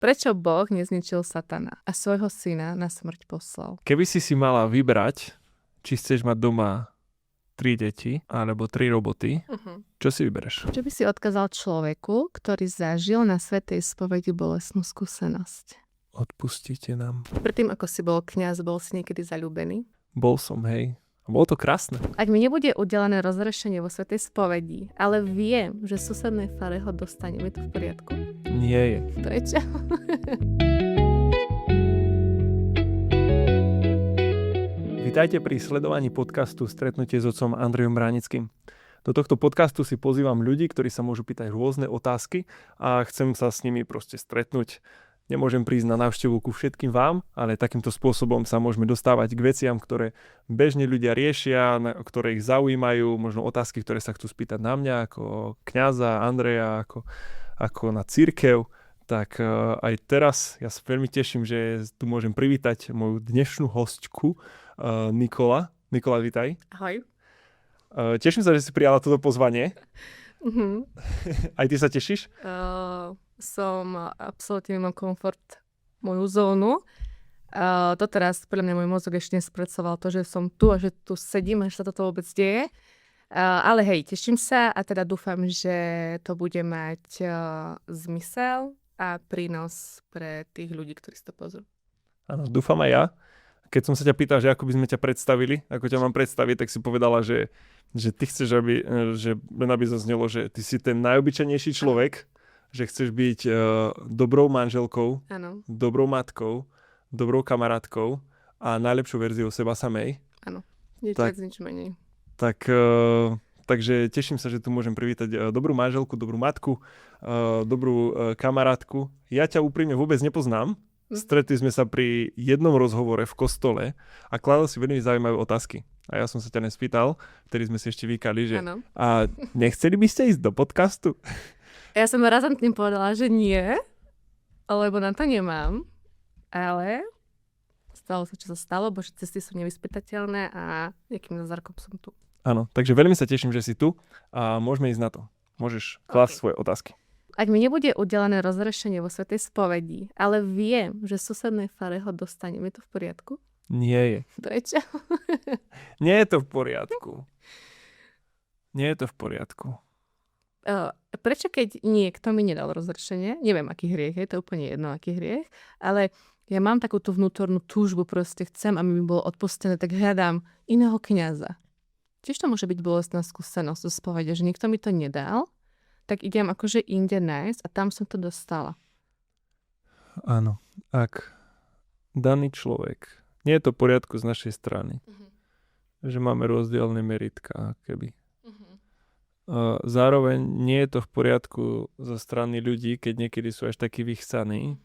Prečo Boh nezničil Satana a svojho syna na smrť poslal? Keby si mala vybrať, či chceš mať doma 3 deti alebo 3 roboty, čo si vybereš? Čo by si odkázal človeku, ktorý zažil na svätej spovedi bolestnú skúsenosť? Odpustite nám. Predtým, ako si bol kňaz, bol si niekedy zaľúbený? Bol som, hej. A bolo to krásne. Ak mi nebude udelené rozrešenie vo svätej spovedi, ale viem, že v susednej fare ho dostanem, je to v poriadku? Nie je. Prečo? Vitajte pri sledovaní podcastu Stretnutie s otcom Andrejom Bránickým. Do tohto podcastu si pozývam ľudí, ktorí sa môžu pýtať rôzne otázky a chcem sa s nimi proste stretnúť. Nemôžem prísť na návštevu ku všetkým vám, ale takýmto spôsobom sa môžeme dostávať k veciam, ktoré bežne ľudia riešia, ktoré ich zaujímajú, možno otázky, ktoré sa chcú spýtať na mňa ako kňaza Andreja, ako na cirkev. Tak aj teraz ja sa veľmi teším, že tu môžem privítať moju dnešnú hostku Nikola. Nikola, vitaj. Ahoj. Teším sa, že si prijala toto pozvanie. Uh-huh. Aj ty sa tešíš? Som absolútne mimo komfort, moju zónu. To teraz, podľa mňa, môj mozog ešte nespracoval to, že som tu a že tu sedím a že sa toto vôbec deje. Ale hej, teším sa a teda dúfam, že to bude mať zmysel a prínos pre tých ľudí, ktorí si to pozrú. Áno, dúfam aj ja. Keď som sa ťa pýtal, že ako by sme ťa predstavili, ako ťa mám predstaviť, tak si povedala, že ty chceš, aby zaznelo, že ty si ten najobyčajnejší človek, že chceš byť dobrou manželkou, áno, dobrou matkou, dobrou kamarátkou a najlepšou verziou seba samej. Áno, nič viac, nič menej. Takže teším sa, že tu môžem privítať dobrú manželku, dobrú matku, dobrú kamarátku. Ja ťa úprimne vôbec nepoznám. Stretli sme sa pri jednom rozhovore v kostole a kladol si veľmi zaujímavé otázky. A ja som sa ťa nespýtal, vtedy sme si ešte vykali, že a nechceli by ste ísť do podcastu? Ja som razantne povedala, že nie, lebo na to nemám, ale stalo sa, čo sa stalo, bože cesty sú nevyspytateľné a nejakým zázrakom som tu. Áno, takže veľmi sa teším, že si tu a môžeme ísť na to. Môžeš klásť svoje otázky. Ak mi nebude udelené rozrešenie vo svätej spovedi, ale viem, že v susednej fare ho dostanem, je to v poriadku? Nie je. Prečo? Nie je to v poriadku. Nie je to v poriadku. Prečo keď niekto mi nedal rozrešenie, neviem aký hriech je, to je úplne jedno aký hriech, ale ja mám takú tú vnútornú túžbu, proste chcem, aby mi bolo odpustené, tak hľadám iného kňaza. Tiež to môže byť bolestná skúsenosť zo spovede, že niekto mi to nedal, tak idem akože inde nájsť a tam som to dostala. Áno, ak daný človek, nie je to v poriadku z našej strany, že máme rozdielne meritka, keby. Zároveň nie je to v poriadku zo strany ľudí, keď niekedy sú až takí vychcaní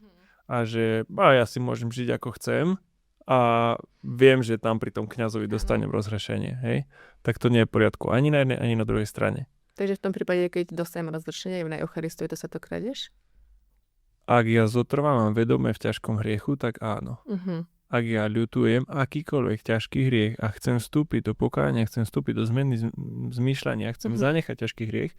a že ja si môžem žiť ako chcem a viem, že tam pri tom kňazovi dostanem rozhrešenie, hej? Tak to nie je v poriadku ani na jednej, ani na druhej strane. Takže v tom prípade, keď dostanem rozhrešenie na Eucharistiu, to sa to kradeš? Ak ja zotrvávam vedome v ťažkom hriechu, tak áno. Ak ja ľutujem akýkoľvek ťažký hriech a chcem vstúpiť do pokánia, chcem vstúpiť do zmeny zmýšľania, chcem zanechať ťažký hriech,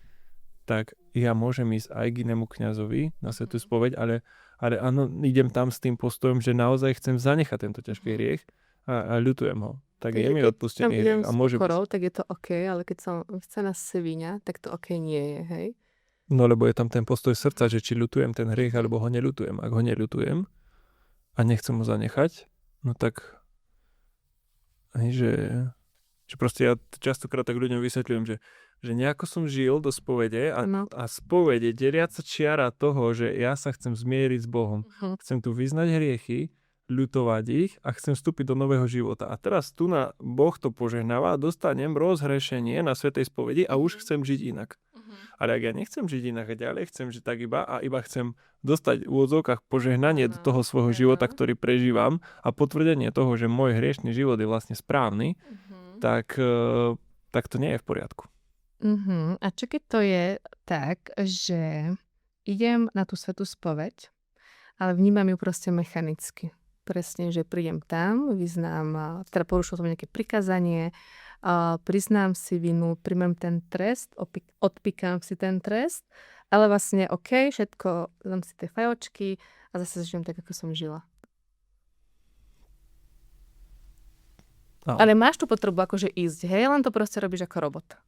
tak ja môžem ísť aj k inému kňazovi na svätú spoveď, ale áno, idem tam s tým postojom, že naozaj chcem zanechať tento ťažký hriech a ľutujem ho. Tak je mi odpustený hriech. A môžem tak je to OK, ale keď som chcená sviňa, tak to OK nie je, hej? No lebo je tam ten postoj srdca, že či ľutujem ten hriech, alebo ho neľutujem. Ak ho neľutujem a nechcem ho zanechať, no tak že proste ja častokrát tak ľuďom vysvetľujem, že nejako som žil do spovede a spovede deliaca čiara toho, že ja sa chcem zmieriť s Bohom. Chcem tu vyznať hriechy, ľutovať ich a chcem vstúpiť do nového života. A teraz tu na Boh to požehnáva, dostanem rozhrešenie na svätej spovedi a už chcem žiť inak. Ale ak ja nechcem žiť inak a ďalej, chcem žiť tak iba chcem dostať v úvodzovkách požehnanie do toho svojho života, ktorý prežívam a potvrdenie toho, že môj hriešný život je vlastne správny, tak to nie je v poriadku. A čo keď to je tak, že idem na tú svätú spoveď, ale vnímam ju proste mechanicky. Presne, že prídem tam, vyznám, teda porušil som nejaké prikázanie, priznám si vinu, príjmem ten trest, odpíkam si ten trest, ale vlastne OK, všetko, dám si tie fajočky, a zase žijem tak, ako som žila. No. Ale máš tú potrebu akože ísť, hej? Len to proste robíš ako robot.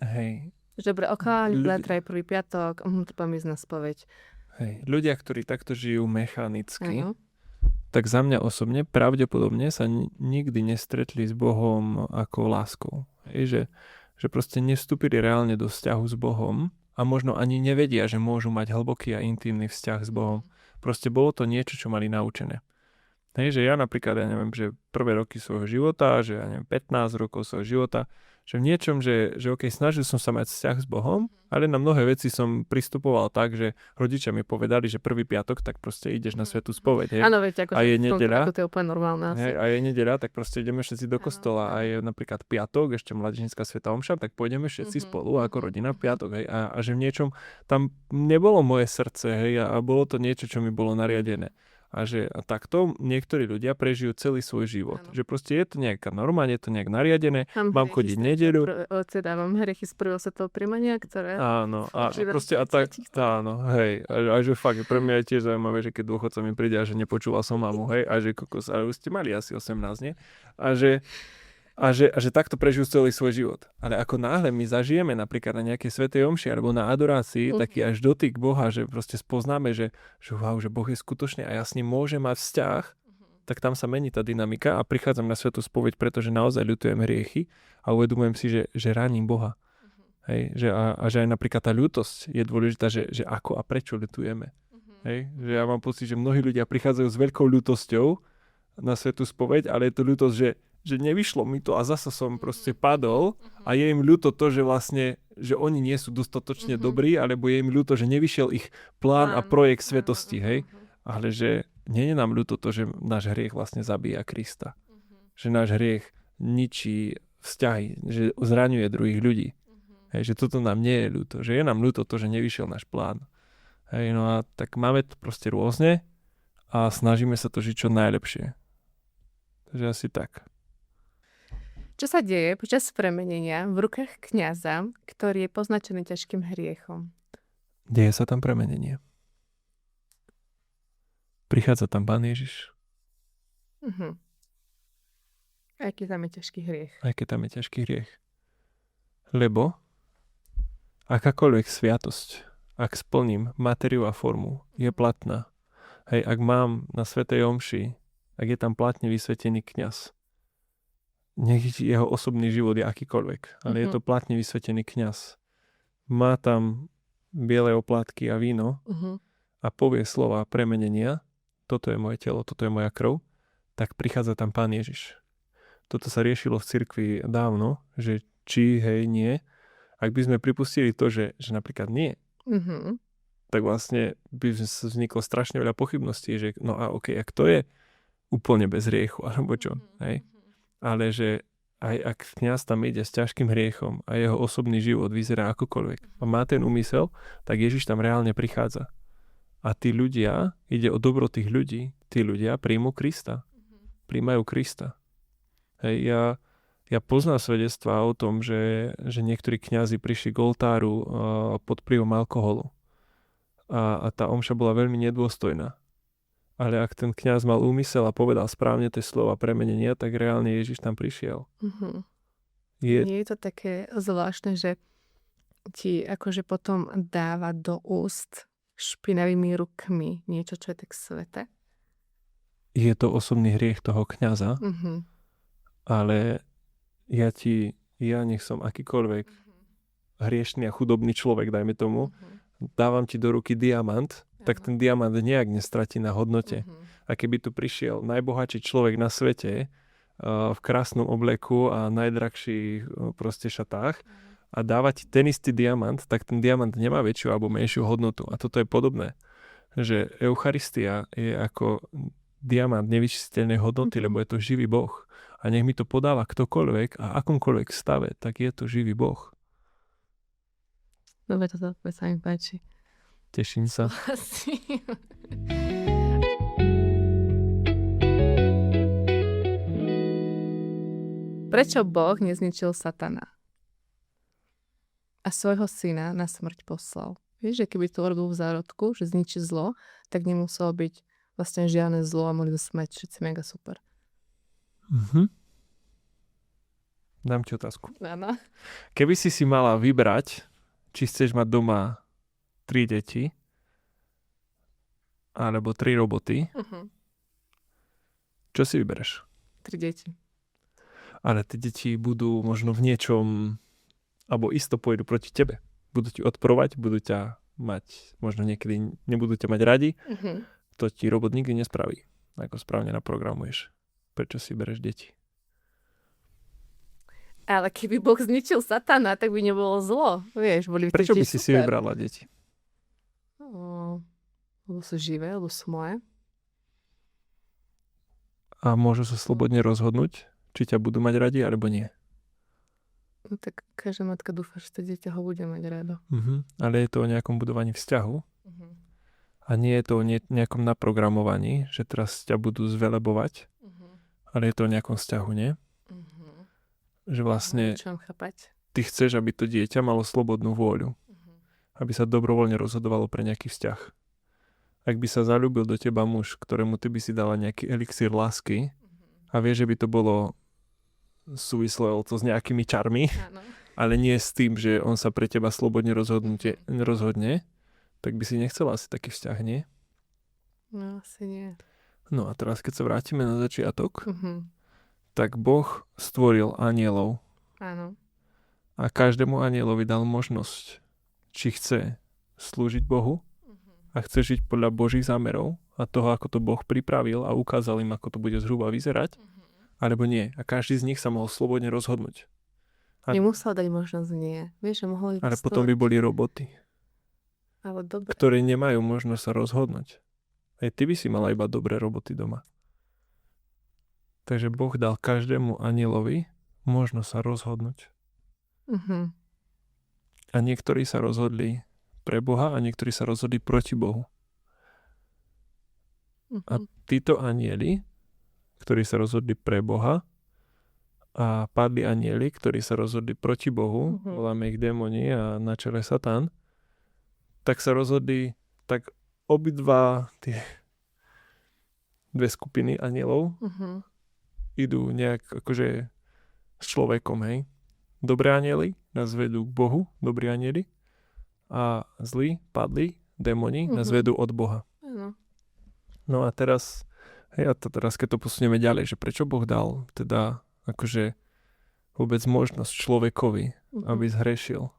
Hej. Že dobre, zajtra je prvý piatok, to poviem ísť na spoveď. Hej. Ľudia, ktorí takto žijú mechanicky, Áno. tak za mňa osobne pravdepodobne sa nikdy nestretli s Bohom ako láskou. Hej, že proste nevstúpili reálne do vzťahu s Bohom a možno ani nevedia, že môžu mať hlboký a intímny vzťah s Bohom. Proste bolo to niečo, čo mali naučené. Hej, že ja napríklad, ja neviem, že prvé roky svojho života, že ja neviem, 15 rokov svojho života, že v niečom, že okej, snažil som sa mať vzťah s Bohom, ale na mnohé veci som pristupoval tak, že rodičia mi povedali, že prvý piatok, tak proste ideš na svätú spoveď, hej. Áno, viete, ako A je nedeľa. To je úplne normálne asi. Hej, a je nedeľa, tak proste ideme všetci do kostola a je napríklad piatok, ešte mladíčnická svätá omša, tak pôjdeme všetci spolu ako rodina v piatok, hej. A že v niečom tam nebolo moje srdce, hej, a bolo to niečo, čo mi bolo nariadené. A takto niektorí ľudia prežijú celý svoj život. Áno. Že proste je to nejaká norma, je to nejak nariadené, mám chodiť nedeľu. Mám hriechy z prvého svetového príjmania, ktoré... Áno, a proste a tak, áno, hej. A že fakt, pre mňa je tiež zaujímavé, že keď dôchodca mi príde a že nepočúval som mamu, hej, a že kokos, ale už ste mali asi 18, nie? A že takto prežijú celý svoj život. Ale ako náhle my zažijeme napríklad na nejakej svätej omši alebo na adorácii taký až dotyk Boha, že proste spoznáme, že wow, že Boh je skutočný a ja s ním môžem mať vzťah, tak tam sa mení tá dynamika a prichádzam na svätú spoveď, pretože naozaj ľutujem hriechy a uvedomujem si, že ránim Boha. Hej, že aj napríklad tá ľútosť je dôležitá, že ako a prečo ľutujeme. Hej, že ja mám pocit, že mnohí ľudia prichádzajú s veľkou ľútosťou na svätú spoveď, ale je to ľútosť, že nevyšlo mi to a zasa som proste padol a je im ľúto to, že vlastne, že oni nie sú dostatočne dobrí, alebo je im ľúto, že nevyšiel ich plán a projekt svetosti, hej. Ale že nie je nám ľúto to, že náš hriech vlastne zabíja Krista. Že náš hriech ničí vzťahy, že zraňuje druhých ľudí. Hej, že toto nám nie je ľúto. Že je nám ľúto to, že nevyšiel náš plán. Hej, no a tak máme to proste rôzne a snažíme sa to žiť čo najlepšie. Takže asi tak. Čo sa deje počas premenenia v rukách kňaza, ktorý je poznačený ťažkým hriechom? Deje sa tam premenenie. Prichádza tam Pán Ježiš. Aj keď tam je ťažký hriech. Aj keď tam je ťažký hriech. Lebo akákoľvek sviatosť, ak splním materiu a formu, je platná. Hej, ak mám na svätej omši, ak je tam platne vysvetený kňaz, nech jeho osobný život je akýkoľvek, ale je to platne vysvetený kňaz. Má tam biele oplátky a víno a povie slova premenenia, toto je moje telo, toto je moja krv, tak prichádza tam Pán Ježiš. Toto sa riešilo v cirkvi dávno, že či, hej, nie. Ak by sme pripustili to, že napríklad nie, tak vlastne by vzniklo strašne veľa pochybností, že no a okej, ak to je úplne bez hriechu, alebo čo, hej. Ale že aj ak kňaz tam ide s ťažkým hriechom a jeho osobný život vyzerá akokoľvek a má ten úmysel, tak Ježiš tam reálne prichádza. A tí ľudia, ide o dobro tých ľudí, tí ľudia príjmu Krista. Príjmajú Krista. Hej, ja poznám svedectvá o tom, že niektorí kňazi prišli k oltáru pod vplyvom alkoholu. A tá omša bola veľmi nedôstojná. Ale ak ten kňaz mal úmysel a povedal správne tie slova premenenia, tak reálne Ježiš tam prišiel. Nie je to také zvláštne, že ti akože potom dáva do úst špinavými rukmi niečo, čo je tak sveté? Je to osobný hriech toho kňaza, ale ja nech som akýkoľvek hriešný a chudobný človek, dajme tomu, dávam ti do ruky diamant, tak ten diamant nejak nestratí na hodnote. A keby tu prišiel najbohatší človek na svete v krásnom obleku a najdrahších proste šatách a dáva ti ten istý diamant, tak ten diamant nemá väčšiu alebo menšiu hodnotu. A toto je podobné, že Eucharistia je ako diamant nevyčísliteľnej hodnoty, lebo je to živý Boh. A nech mi to podáva ktokoľvek a akomkoľvek stave, tak je to živý Boh. Dobre, toto sa mi páči. Teším sa. Prečo Boh nezničil Satana a svojho syna na smrť poslal? Vieš, že keby to robil v zárodku, že zničí zlo, tak nemuselo byť vlastne žiadne zlo a mohli sme mať všetci mega super. Dám ti otázku. Áno. Keby si mala vybrať, či chceš mať doma 3 deti alebo 3 roboty, čo si vybereš? 3 deti. Ale tie deti budú možno v niečom, alebo isto pôjdu proti tebe. Budú ti odporovať, budú ťa mať, možno niekedy nebudú ťa mať radi. To ti robot nikdy nespraví, ako správne naprogramuješ. Prečo si bereš deti? Ale keby Boh zničil Satana, tak by nebolo zlo. Vieš, boli Prečo by deti si super. vybrala deti? Lebo sú živé, lebo sú moje. A môžu sa slobodne rozhodnúť, či ťa budú mať radi, alebo nie. No tak každá matka dúfa, že to dieťa ho bude mať rado. Ale je to o nejakom budovaní vzťahu a nie je to o nejakom naprogramovaní, že teraz ťa budú zvelebovať, ale je to o nejakom vzťahu, nie? Že vlastne Čo mám chápať? ty chceš, aby to dieťa malo slobodnú vôľu. Aby sa dobrovoľne rozhodovalo pre nejaký vzťah. Ak by sa zaľúbil do teba muž, ktorému ty by si dala nejaký elixír lásky a vieš, že by to bolo súvislo to s nejakými čarmi, Áno. ale nie s tým, že on sa pre teba slobodne rozhodne, tak by si nechcela asi taký vzťah, nie? No asi nie. No a teraz, keď sa vrátime na začiatok, tak Boh stvoril anielov Áno. a každému anielovi dal možnosť, či chce slúžiť Bohu a chce žiť podľa Božích zámerov a toho, ako to Boh pripravil a ukázal im, ako to bude zhruba vyzerať, alebo nie. A každý z nich sa mohol slobodne rozhodnúť. Nemusel dať možnosť nie. Vieš, že mohol Ale potom by boli roboty, Ale dobre. ktoré nemajú možnosť sa rozhodnúť. Aj ty by si mala iba dobré roboty doma. Takže Boh dal každému anielovi možnosť sa rozhodnúť. A niektorí sa rozhodli pre Boha a niektorí sa rozhodli proti Bohu. A títo anieli, ktorí sa rozhodli pre Boha a padli anieli, ktorí sa rozhodli proti Bohu, voláme ich démoni a na čele Satan, tak sa rozhodli, tak obidva tie dve skupiny anielov idú nejak akože s človekom, hej. Dobré anieli nás vedú k Bohu, dobrí anieli, a zlí, padli, démoni nás vedú od Boha. Áno. No a teraz, keď to posunieme ďalej, že prečo Boh dal teda akože vôbec možnosť človekovi, aby zhrešil.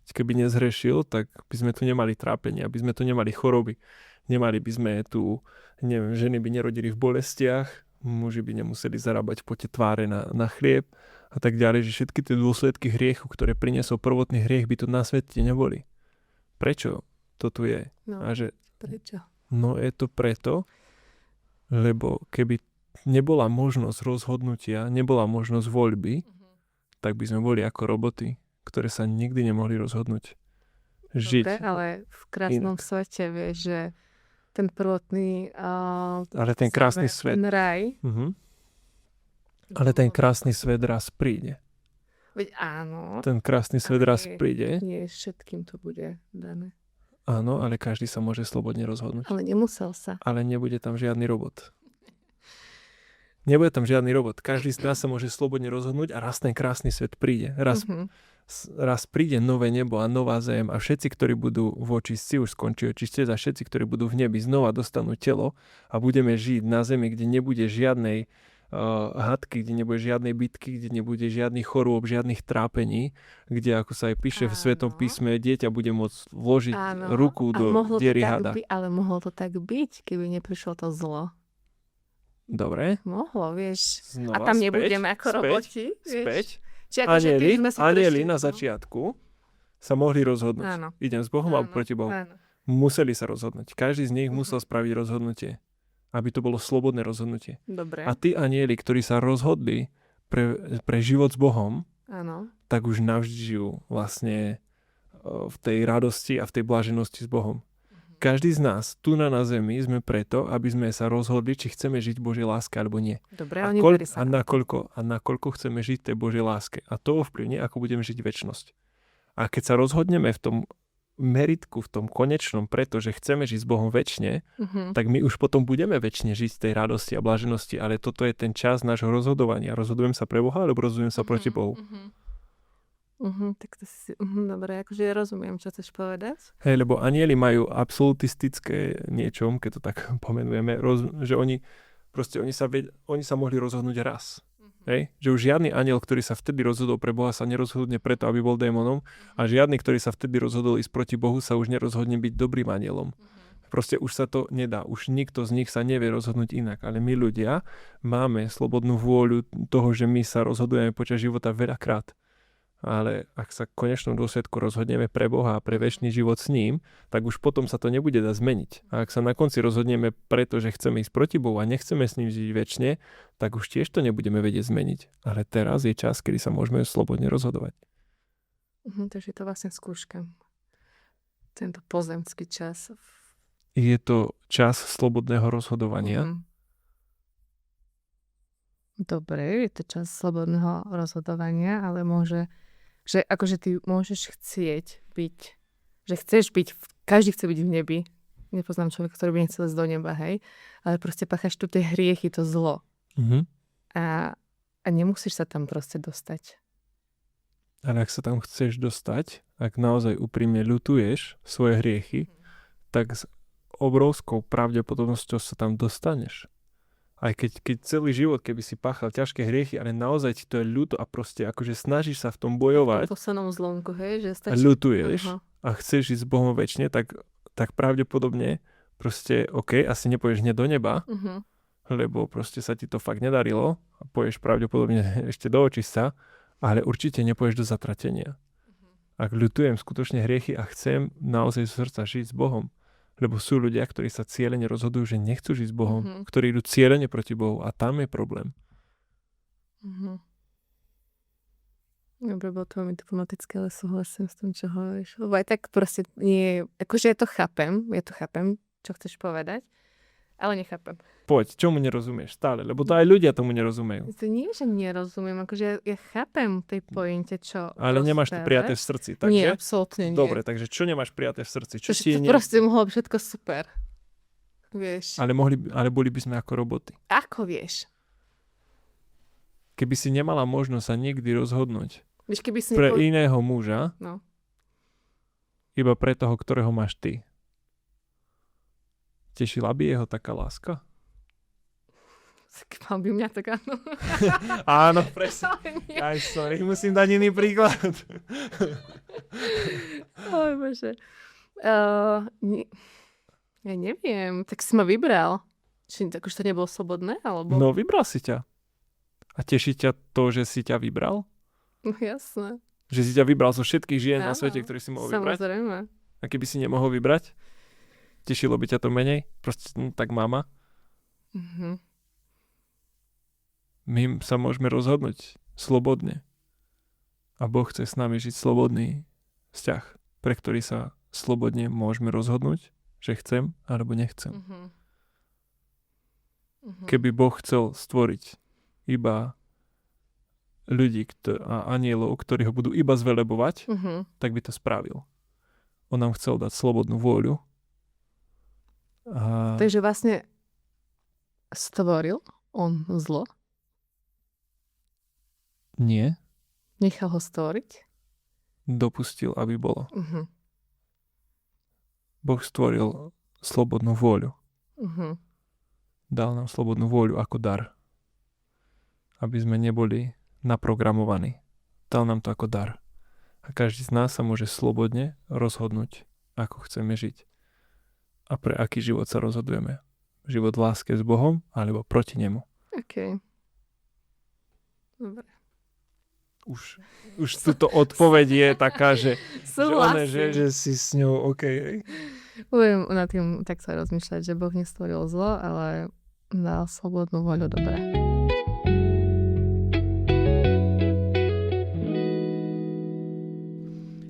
Keby nezhrešil, tak by sme tu nemali trápenie, aby sme tu nemali choroby, nemali by sme tu, neviem, ženy by nerodili v bolestiach, muži by nemuseli zarábať v pote tváre na chlieb a tak ďalej, že všetky tie dôsledky hriechu, ktoré priniesol prvotný hriech, by tu na svete neboli. Prečo to tu je? No, prečo? No je to preto, lebo keby nebola možnosť rozhodnutia, nebola možnosť voľby, tak by sme boli ako roboty, ktoré sa nikdy nemohli rozhodnúť žiť. Dobre, ale v krásnom svete vieš, že ten prvotný ale ten krásny svet. Ten raj. Ale ten krásny svet raz príde. Veď áno. Ten krásny svet raz príde. Nie všetkým to bude dané. Áno, ale každý sa môže slobodne rozhodnúť. Ale nemusel sa. Ale nebude tam žiadny robot. Nebude tam žiadny robot. Každý z nás sa môže slobodne rozhodnúť a raz ten krásny svet príde. Raz príde nové nebo a nová zem a všetci, ktorí budú v očistci, už skončí očistec, a všetci, ktorí budú v nebi, znova dostanú telo a budeme žiť na zemi, kde nebude žiadnej hadky, kde nebude žiadnej bitky, kde nebude žiadnych chorôb, žiadnych trápení, kde, ako sa aj píše v Svetom písme, dieťa bude môcť vložiť ruku do diery hada. Ale mohlo to tak byť, keby neprišlo to zlo. Dobre. Mohlo, vieš. Znova, a tam nebudeme ako roboti. Späť. Akože Anieli na začiatku sa mohli rozhodnúť. Áno. Idem s Bohom alebo proti Bohu. Áno. Museli sa rozhodnúť. Každý z nich musel spraviť rozhodnutie. Aby to bolo slobodné rozhodnutie. Dobre. A tí anieli, ktorí sa rozhodli pre život s Bohom, áno, tak už navždy žijú vlastne v tej radosti a v tej bláženosti s Bohom. Každý z nás tu na zemi sme preto, aby sme sa rozhodli, či chceme žiť v Božej láske alebo nie. Dobre, a nakoľko chceme žiť tej Božej láske. A to ovplyvní, ako budeme žiť večnosť. A keď sa rozhodneme v tom meritku, v tom konečnom, pretože chceme žiť s Bohom večne, tak my už potom budeme večne žiť z tej radosti a blaženosti, ale toto je ten čas nášho rozhodovania. Rozhodujem sa pre Boha, alebo rozhodujem sa proti Bohu. Tak to si... dobre, akože ja rozumiem, čo chceš povedať. Hej, lebo anjeli majú absolutistické niečom, keď to tak pomenujeme, že oni sa mohli rozhodnúť raz. Hej? Že už žiadny anjel, ktorý sa vtedy rozhodol pre Boha, sa nerozhodne preto, aby bol démonom, a žiadny, ktorý sa vtedy rozhodol ísť proti Bohu, sa už nerozhodne byť dobrým anjelom. Proste už sa to nedá. Už nikto z nich sa nevie rozhodnúť inak. Ale my ľudia máme slobodnú vôľu toho, že my sa rozhodujeme počas života veľakrát. Ale ak sa v konečnom dôsledku rozhodneme pre Boha a pre večný život s ním, tak už potom sa to nebude dať zmeniť. A ak sa na konci rozhodneme preto, že chceme ísť proti Bohu a nechceme s ním žiť večne, tak už tiež to nebudeme vedieť zmeniť. Ale teraz je čas, kedy sa môžeme slobodne rozhodovať. Takže je to vlastne skúška. Tento pozemský čas. Je to čas slobodného rozhodovania. Dobre, je to čas slobodného rozhodovania, ale že akože ty môžeš chcieť byť, že chceš byť, každý chce byť v nebi. Nepoznám človeka, ktorý by nechcel ísť do neba, hej. Ale proste páchaš tu tie hriechy, to zlo. A nemusíš sa tam proste dostať. Ale ak sa tam chceš dostať, ak naozaj úprimne ľutuješ svoje hriechy, tak s obrovskou pravdepodobnosťou sa tam dostaneš. Aj keď celý život, keby si páchal ťažké hriechy, ale naozaj ti to je ľúto a proste akože snažíš sa v tom bojovať. V poslednom zlomku, hej, že stačí. A ľutuješ a chceš ísť s Bohom večne, tak pravdepodobne proste, asi nepôjdeš hneď do neba, lebo proste sa ti to fakt nedarilo a pôjdeš pravdepodobne ešte do očista, ale určite nepôjdeš do zatratenia. Ak ľutujem skutočne hriechy a chcem naozaj z srdca žiť s Bohom, lebo sú ľudia, ktorí sa cieľene rozhodujú, že nechcú žiť s Bohom, ktorí idú cieľene proti Bohu a tam je problém. Dobre, bolo to veľmi diplomatické, ale súhlasím s tým, čo hovoríš. Lebo aj tak proste nie, akože ja to chápem, čo chceš povedať, ale nechápem. Poď, čomu nerozumieš stále, lebo to aj ľudia tomu nerozumejú. To nie, že nerozumiem, akože ja chápem tej pointe, čo... Ale nemáš to prijaté v srdci, takže? Nie, absolútne nie. Dobre, takže čo nemáš prijaté v srdci? Čo to proste mohlo byť všetko super. Vieš. Ale boli by sme ako roboty. Ako vieš? Keby si nemala možnosť sa nikdy rozhodnúť Víš, keby si pre iného muža, no. Iba pre toho, ktorého máš ty, tešila by jeho taká láska? Mal by mňa tak áno. Áno, presne. Aj sorry, musím dať iný príklad. Oj, bože. Ja neviem, tak si ma vybral. Či tak už to nebolo slobodné, alebo? No, vybral si ťa. A teší ťa to, že si ťa vybral? No jasné. Že si ťa vybral zo všetkých žien na svete, ktorých si mohol vybrať? Samozrejme. A keby si nemohol vybrať? Tešilo by ťa to menej? Proste tak mama? My sa môžeme rozhodnúť slobodne. A Boh chce s nami žiť slobodný vzťah, pre ktorý sa slobodne môžeme rozhodnúť, že chcem alebo nechcem. Keby Boh chcel stvoriť iba ľudí a anielov, ktorí ho budú iba zvelebovať, tak by to spravil. On nám chcel dať slobodnú vôľu. Takže vlastne stvoril on zlo? Nie. Nechal ho stvoriť? Dopustil, aby bolo. Boh stvoril slobodnú vôľu. Dal nám slobodnú vôľu ako dar. Aby sme neboli naprogramovaní. Dal nám to ako dar. A každý z nás sa môže slobodne rozhodnúť, ako chceme žiť. A pre aký život sa rozhodujeme. Život v láske s Bohom, alebo proti nemu. OK. Dobre. Už túto odpoveď je taká, že si s ňou OK. Budem nad tým tak sa rozmýšľať, že Boh nestvoril zlo, ale dal slobodnú voľu dobre.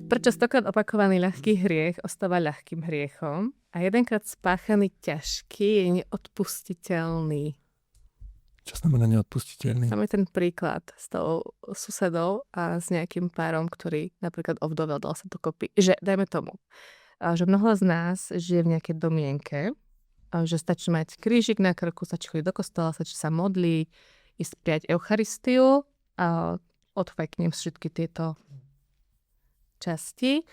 Prečo stokrát opakovaný ľahký hriech ostáva ľahkým hriechom a jedenkrát spáchaný ťažký je neodpustiteľný? Čo znamená neodpustiteľný? Tam je ten príklad s tou susedou a s nejakým párom, ktorý napríklad ovdovel, dal sa dokopy. Že, dajme tomu, že mnoho z nás žije v nejakej domienke, že stačí mať krížik na krku, stačí chodiť do kostola, stačí sa modliť, ísť prijať Eucharistiu a odfajknem všetky tieto časti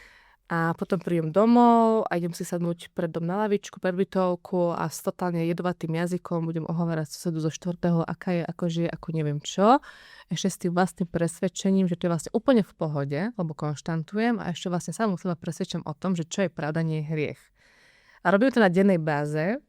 a potom prídem domov a idem si sadnúť pred dom na lavičku, pred bytovku a s totálne jedovatým jazykom budem ohovárať susedu zo 4., aká je, ako žije, ako neviem čo. Ešte s tým vlastným presvedčením, že to je vlastne úplne v pohode, lebo konštantujem a ešte vlastne samú seba presvedčam o tom, že čo je pravda, nie je hriech. A robím to na dennej báze.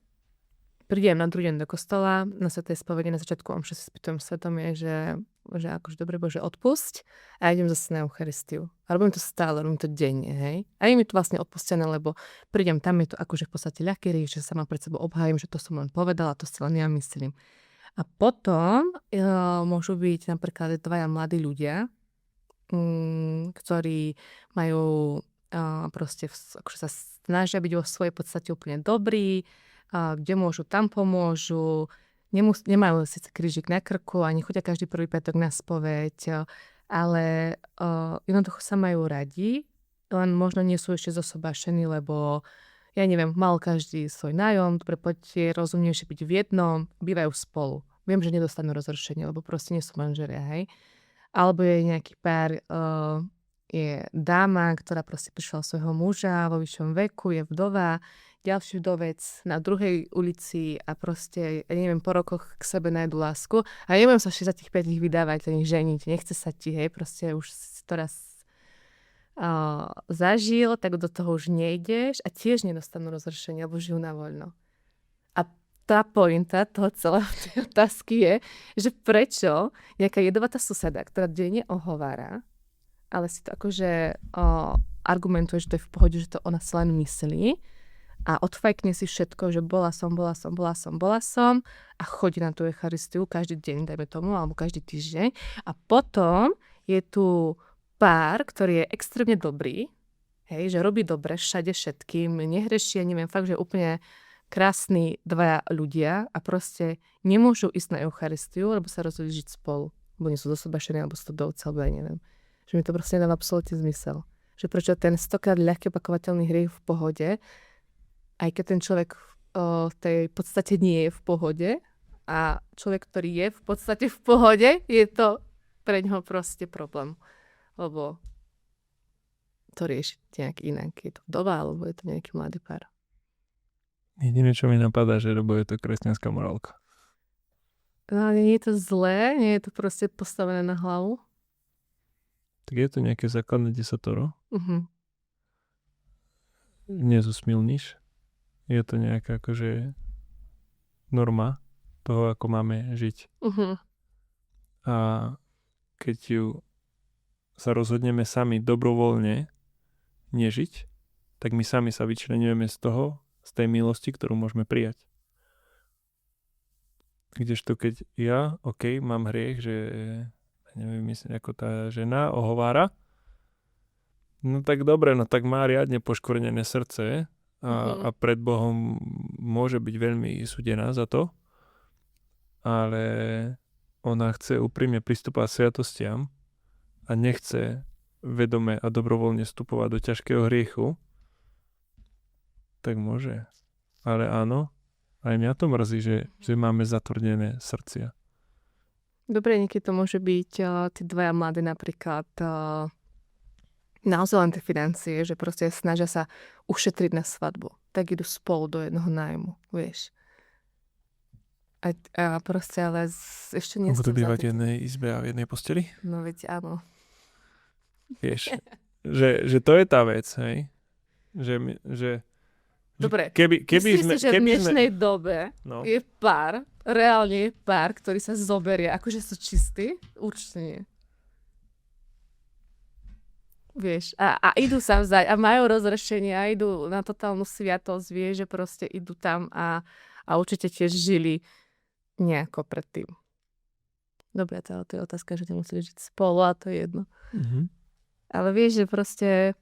Prídem na druhý deň do kostola, na svätej spovedi, na začiatku omše si spýtujem svedomie, že akože dobre Bože odpusť a idem zase na Eucharistiu. A robím to stále, robím to denne, hej. A je mi to vlastne odpustené, lebo prídem tam, je to akože v podstate ľahký riech, že sa mám pred sebou obhájim, že to som len povedala, to si len ja myslím. A potom môžu byť napríklad 2 mladí ľudia, ktorí majú proste, akože sa snažia byť vo svojej podstate úplne dobrí, kde môžu, tam pomôžu, nemajú síce krížik na krku, ani chodia každý prvý piatok na spoveď, ale jednoducho sa majú radi, len možno nie sú ešte zosobášení, lebo ja neviem, mal každý svoj nájom, dobre poďte rozumnejšie byť v jednom, bývajú spolu. Viem, že nedostanú rozrušenie, lebo proste nie sú manželia, hej. Alebo je nejaký pár, je dáma, ktorá proste prišla svojho muža vo vyššom veku, je vdova, ďalší vdovec na druhej ulici a proste, ja neviem, po rokoch k sebe nájdu lásku. A neviem sa za tých 5 vydávať, ani ženiť, nechce sa ti, hej, proste už si to raz zažil, tak do toho už nejdeš a tiež nedostanú rozrušenie, alebo žijú na voľno. A tá pointa toho celého tej otázky je, že prečo nejaká jedovatá suseda, ktorá denne ohovára, ale si to akože argumentuje, že to je v pohode, že to ona sa len myslí, a odfajkne si všetko, že bola som a chodí na tú Eucharistiu každý deň, dajme tomu, alebo každý týždeň. A potom je tu pár, ktorý je extrémne dobrý, hej, že robí dobre všade všetkým, nehreší, neviem, fakt, že úplne krásni 2 ľudia a proste nemôžu ísť na Eucharistiu, lebo sa rozhodli žiť spolu. Lebo nie sú zosobašení, alebo sú to dovci, alebo ja neviem. Že mi to proste nedáva absolútne zmysel. Že prečo ten 100-krát ľahký opakovateľný hriech v pohode, aj keď ten človek v tej podstate nie je v pohode a človek, ktorý je v podstate v pohode, je to pre ňoho proste problém. Lebo to rieši nejak inak. Je to vdova, alebo je to nejaký mladý pár. Jediné, čo mi napadá, že lebo je to kresťanská morálka. No, nie je to zlé, nie je to proste postavené na hlavu. Tak je to nejaké základné desatoro. Nezosmilníš. Je to nejaká akože norma toho, ako máme žiť. A keď ju sa rozhodneme sami dobrovoľne nežiť, tak my sami sa vyčleňujeme z tej milosti, ktorú môžeme prijať. Kdežto keď ja, mám hriech, že neviem, myslím, ako tá žena ohovára, no tak dobre, no tak má riadne poškvrnené srdce, a pred Bohom môže byť veľmi súdená za to, ale ona chce úprimne pristúpať sviatostiam a nechce vedome a dobrovoľne vstupovať do ťažkého hriechu, tak môže. Ale áno, aj mňa to mrzí, že máme zatvrdené srdcia. Dobre, niekedy to môže byť tí 2 mladí napríklad naozaj len tie financie, že proste snažia sa ušetriť na svadbu. Tak idú spolu do jedného nájmu, vieš. A proste ale ešte nie sú Budú bývať v jednej izbe a v jednej posteli? No veď áno. Vieš, že to je tá vec, hej? Že dobre, keby myslím si, že v dnešnej dobe je pár, reálne je pár, ktorý sa zoberie, akože sú čistí, určite nie. Vieš, a idú sa vzdať a majú rozrešenie a idú na totálnu sviatosť, vieš, že proste idú tam a určite tiež žili nejako predtým. Dobre, to je otázka, že nemuseli žiť spolu a to je jedno. Ale vieš, že proste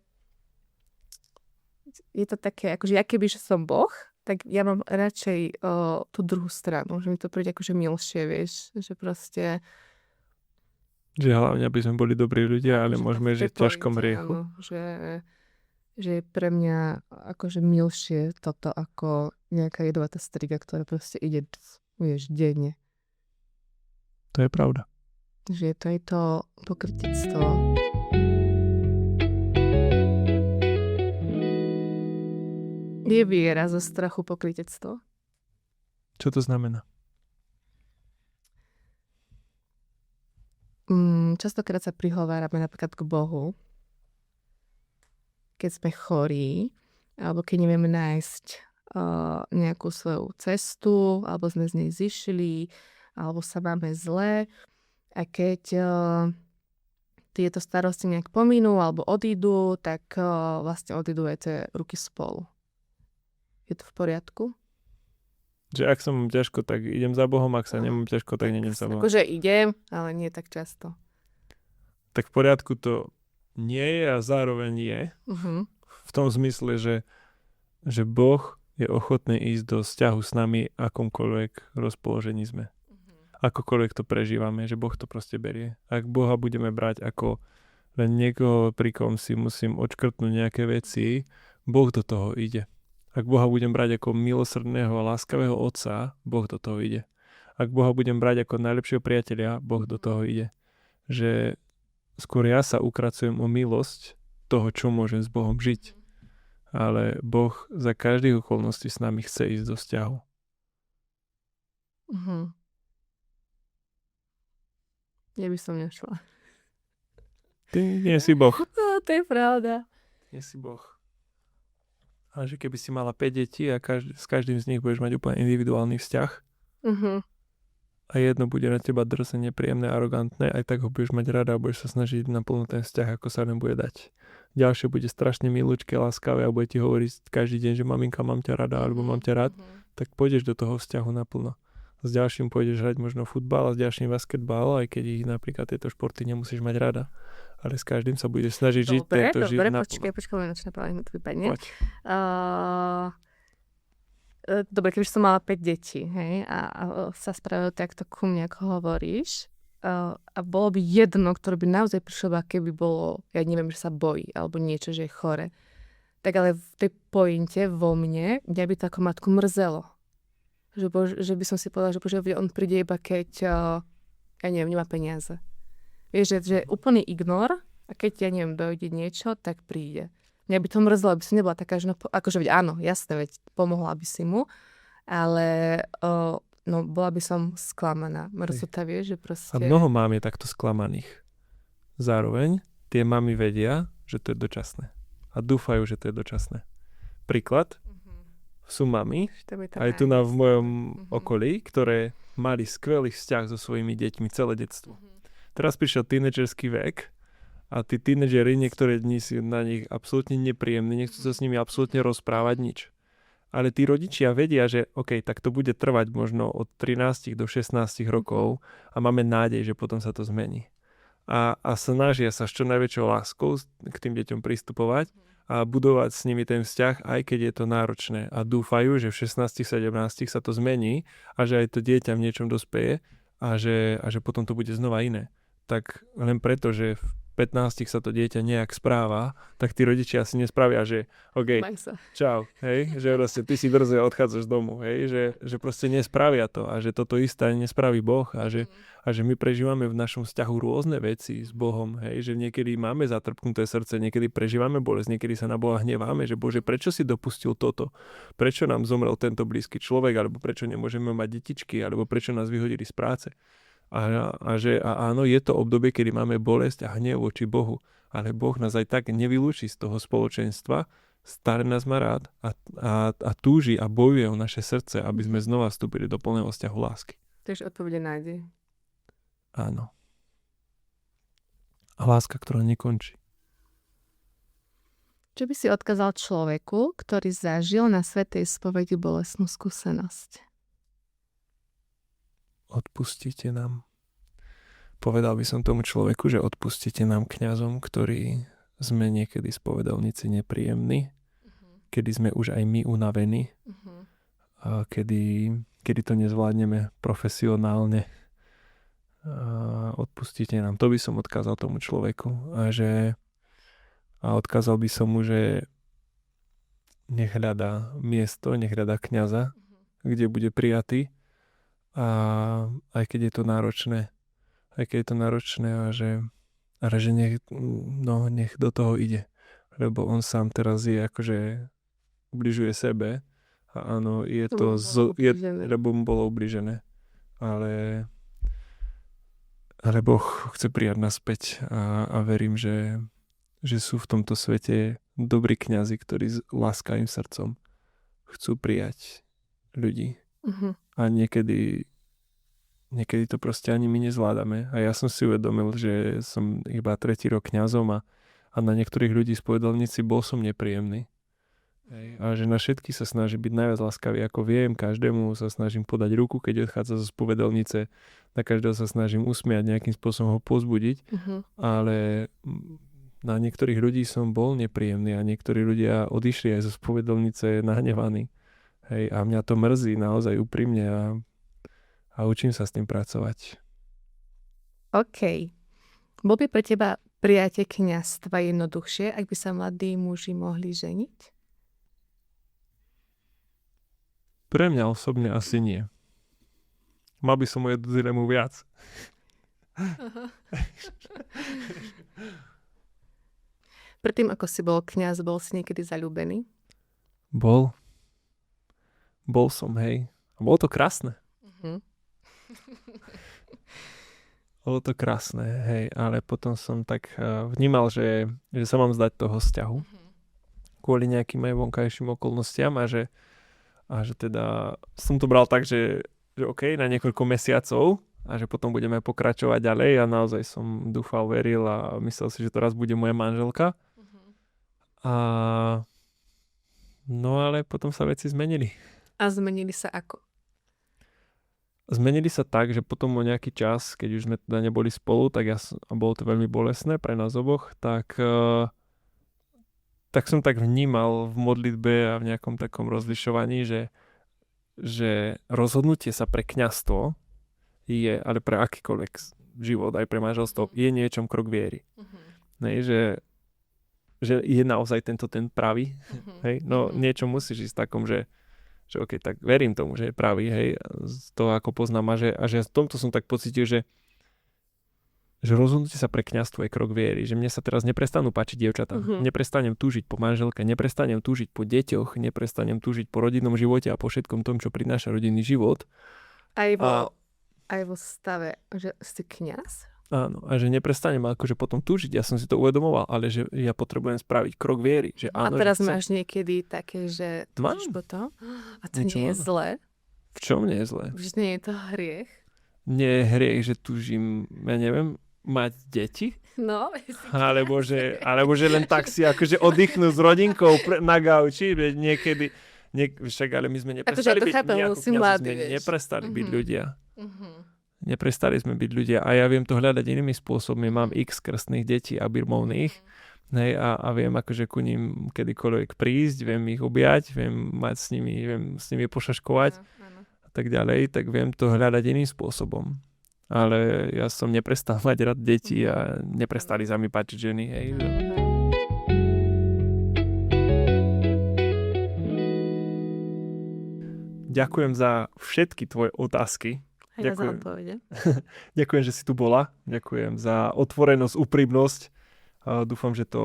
je to také, akože ja keby, že som Boh, tak ja mám radšej tú druhú stranu, že mi to príde akože milšie, vieš, že proste že hlavne, aby sme boli dobrí ľudia, ale môžeme žiť v ťažkom hriechu. Áno, že že je pre mňa akože milšie toto ako nejaká jedovatá striga, ktorá proste ide, vieš, denne. To je pravda. Že to je to pokrytectvo. Je viera zo strachu pokrytectvo? Čo to znamená? Častokrát sa prihovárame napríklad k Bohu, keď sme chorí, alebo keď nevieme nájsť nejakú svoju cestu, alebo sme z nej zišli, alebo sa máme zle. A keď tieto starosti nejak pominú alebo odídu, tak vlastne odídu aj tie ruky spolu. Je to v poriadku? Že ak sa mám ťažko, tak idem za Bohom, ak sa nemám ťažko, tak nejdem za Bohom. Akože idem, ale nie tak často. Tak v poriadku to nie je a zároveň je. V tom zmysle, že Boh je ochotný ísť do vzťahu s nami akomkoľvek rozpoložení sme. Akokoľvek to prežívame, že Boh to proste berie. Ak Boha budeme brať ako len niekoho, pri kom si musím odškrtnúť nejaké veci, Boh do toho ide. Ak Boha budem brať ako milosrdného a láskavého otca, Boh do toho ide. Ak Boha budem brať ako najlepšieho priateľa, Boh do toho ide. Že skôr ja sa ukracujem o milosť toho, čo môžem s Bohom žiť. Ale Boh za každých okolností s nami chce ísť do vzťahu. Ja by som nešla. Ty nie si Boh. No, to je pravda. Nie si Boh. A že keby si mala 5 detí a s každým z nich budeš mať úplne individuálny vzťah a jedno bude na teba drsné, nepríjemné, arogantné, aj tak ho budeš mať rada a budeš sa snažiť naplno ten vzťah, ako sa len bude dať. Ďalšie bude strašne milúčke, láskavé a bude ti hovoriť každý deň, že maminka, mám ťa rada alebo mám ťa rád, tak pôjdeš do toho vzťahu naplno. S ďalším pôjdeš hrať možno futbal a s ďalším basketbal, aj keď ich napríklad tieto športy nemusíš mať rada. Ale s každým sa budeš snažiť žiť tento žiť naplno. Počkaj, nočná páleň to vypadne. Dobre, keďže som mala 5 detí, hej, a sa spravil takto ku mne, ako hovoríš, a bolo by jedno, ktoré by naozaj prišlo, keby bolo, ja neviem, že sa bojí, alebo niečo, že je chore. Tak ale v tej pointe vo mne, mňa by to ako matku mrzelo. Že by som si povedala, že bože, on príde iba keď, ja neviem, nemá peniaze. Vieš, že úplný ignor a keď, ja neviem, dojde niečo, tak príde. Mňa by to mrzelo, aby som nebola taká, že no, akože veď áno, jasné, veď pomohla by si mu, ale no, bola by som sklamaná. Mrzutá, vieš, že proste... A mnoho mám je takto sklamaných. Zároveň tie mami vedia, že to je dočasné. A dúfajú, že to je dočasné. Príklad, sú mami, aj tu v mojom okolí, ktoré mali skvelý vzťah so svojimi deťmi celé detstvo. Teraz prišiel tínedžerský vek a tí tínedžeri niektoré dni si na nich absolútne nepríjemní, nechcú sa s nimi absolútne rozprávať nič. Ale tí rodičia vedia, že OK, tak to bude trvať možno od 13 do 16 rokov a máme nádej, že potom sa to zmení. A snažia sa s čo najväčšou láskou k tým deťom pristupovať a budovať s nimi ten vzťah, aj keď je to náročné. A dúfajú, že v 16-17 sa to zmení a že aj to dieťa v niečom dospeje a že potom to bude znova iné. Tak len preto, že v 15 sa to dieťa nejak správa, tak tí rodičia si nespravia, že OK, čau, hej, že proste ty si drze a odchádzaš z domu, hej, že proste nespravia to a že toto isté nespraví Boh a že my prežívame v našom vzťahu rôzne veci s Bohom, hej, že niekedy máme zatrpknuté srdce, niekedy prežívame bolesť, niekedy sa na Boha hneváme, že Bože, prečo si dopustil toto? Prečo nám zomrel tento blízky človek, alebo prečo nemôžeme mať detičky, alebo prečo nás vyhodili z práce? A áno, je to obdobie, kedy máme bolesť a hnev voči Bohu, ale Boh nás aj tak nevylúči z toho spoločenstva, stále nás má rád a túži a bojuje o naše srdce, aby sme znova vstúpili do plného vzťahu lásky. Takže odpovede nádej. Áno. A láska, ktorá nekončí. Čo by si odkázal človeku, ktorý zažil na svätej spovedi bolestnú skúsenosť? Odpustite nám. Povedal by som tomu človeku, že odpustite nám kňazom, ktorí sme niekedy spovedalníci nepríjemní, kedy sme už aj my unavení, a kedy to nezvládneme profesionálne. Odpustite nám. To by som odkázal tomu človeku. A odkázal by som mu, že nech hľadá miesto, nech hľadá kňaza, kde bude prijatý. A aj keď je to náročné, ale že nech do toho ide. Lebo on sám teraz je akože ubližuje sebe a áno, je to lebo mu bolo ubližené. Ale Boh chce prijať naspäť a verím, že sú v tomto svete dobrí kňazi, ktorí s láskavým srdcom chcú prijať ľudí. A niekedy to proste ani my nezvládame. A ja som si uvedomil, že som iba 3. rok kňazom a na niektorých ľudí z spovedalnici bol som nepríjemný. A že na všetky sa snaží byť najviac láskavý, ako viem, každému sa snažím podať ruku, keď odchádza zo spovedalnice, na každého sa snažím usmiať, nejakým spôsobom ho pozbudiť, ale na niektorých ľudí som bol nepríjemný a niektorí ľudia odišli aj zo spovedalnice nahnevaní. Hej, a mňa to mrzí naozaj úprimne a učím sa s tým pracovať. OK. Bol by pre teba prijatie kňazstva jednoduchšie, ak by sa mladí muži mohli ženiť? Pre mňa osobne asi nie. Mal by som o jednu dilemu viac. Predtým, ako si bol kňaz, bol si niekedy zaľúbený? Bol som, hej. A bolo to krásne. Bolo to krásne, hej. Ale potom som tak vnímal, že sa mám zdať toho vzťahu. Kvôli nejakým aj vonkajším okolnostiam a že teda som to bral tak, že OK, na niekoľko mesiacov a že potom budeme pokračovať ďalej a naozaj som dúfal, veril a myslel si, že to raz bude moja manželka. No ale potom sa veci zmenili. A zmenili sa ako? Zmenili sa tak, že potom o nejaký čas, keď už sme teda neboli spolu, a bolo to veľmi bolestné pre nás oboch, tak som tak vnímal v modlitbe a v nejakom takom rozlišovaní, že rozhodnutie sa pre kňazstvo je, ale pre akýkoľvek život, aj pre manželstvo, je niečom krok viery. Že je naozaj ten pravý. Hej? No niečo musíš ísť takom, že OK, tak verím tomu, že je pravý, hej, z toho ako poznám a že v tomto som tak pocítil, že rozhodnutie sa pre kňazstvo je krok viery, že mne sa teraz neprestanú páčiť dievčatá, neprestanem túžiť po manželke, neprestanem túžiť po deťoch, neprestanem túžiť po rodinnom živote a po všetkom tom, čo prináša rodinný život. Aj vo stave, že si kňaz? Áno, a že neprestanem akože potom túžiť, ja som si to uvedomoval, ale že ja potrebujem spraviť krok viery. Že áno, a teraz máš niekedy také, že túžiš po to? A to nie je zlé? V čom nie je zlé? Že nie je to hriech? Nie je hriech, že túžim, ja neviem, mať deti? No. Alebo že len tak si akože oddychnú s rodinkou na gauči, niekedy, však ale my sme neprestali byť, neprestali byť ľudia. Neprestali sme byť ľudia a ja viem to hľadať inými spôsobmi. Mám x krstných detí a birmovných, hej, a viem akože ku ním kedykoľvek prísť, viem ich objať, viem s nimi pošaškovať a tak ďalej, tak viem to hľadať iným spôsobom. Ale ja som neprestal mať rád deti a neprestali sa mi páčiť ženy, hej. Ďakujem za všetky tvoje otázky. Ďakujem. Ďakujem, že si tu bola. Ďakujem za otvorenosť, úprimnosť. Dúfam, že to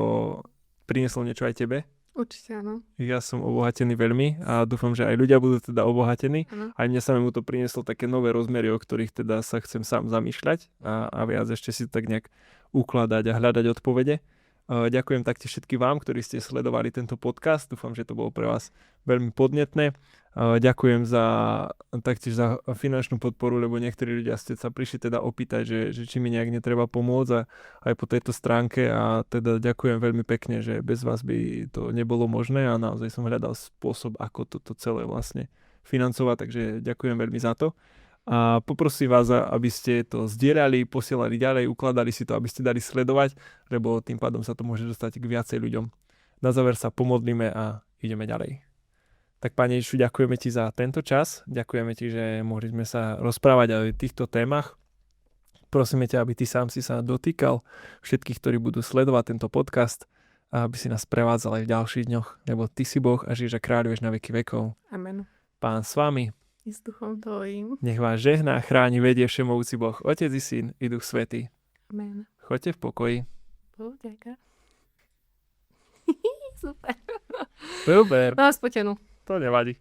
prinieslo niečo aj tebe. Určite áno. Ja som obohatený veľmi a dúfam, že aj ľudia budú teda obohatení. Aj mne samému to prinieslo také nové rozmery, o ktorých teda sa chcem sám zamýšľať a viac ešte si to tak nejak ukladať a hľadať odpovede. Ďakujem taktiež všetkým vám, ktorí ste sledovali tento podcast. Dúfam, že to bolo pre vás veľmi podnetné. Ďakujem taktiež za finančnú podporu, lebo niektorí ľudia ste sa prišli teda opýtať, že či mi nejak netreba pomôcť aj po tejto stránke a teda ďakujem veľmi pekne, že bez vás by to nebolo možné a naozaj som hľadal spôsob, ako toto celé vlastne financovať, takže ďakujem veľmi za to. A poprosím vás, aby ste to zdieľali, posielali ďalej, ukladali si to, aby ste dali sledovať, lebo tým pádom sa to môže dostať k viacej ľuďom. Na záver sa pomodlíme a ideme ďalej. Tak Pane Ježišu, ďakujeme Ti za tento čas, ďakujeme Ti, že mohli sme sa rozprávať aj o týchto témach. Prosíme ťa, aby Ty sám si sa dotýkal všetkých, ktorí budú sledovať tento podcast, a aby si nás prevádzal aj v ďalších dňoch, lebo Ty si Boh a žiješ a kráľuješ na veky vekov. Amen. Pán s vami, I s duchom tvojím. nech vás žehná, chráni, vedie všemovúci Boh, Otec i Syn i Duch Svätý. Amen. Choďte v pokoji. Ďakujem. Super. Super, No, spotenú. to nevadí.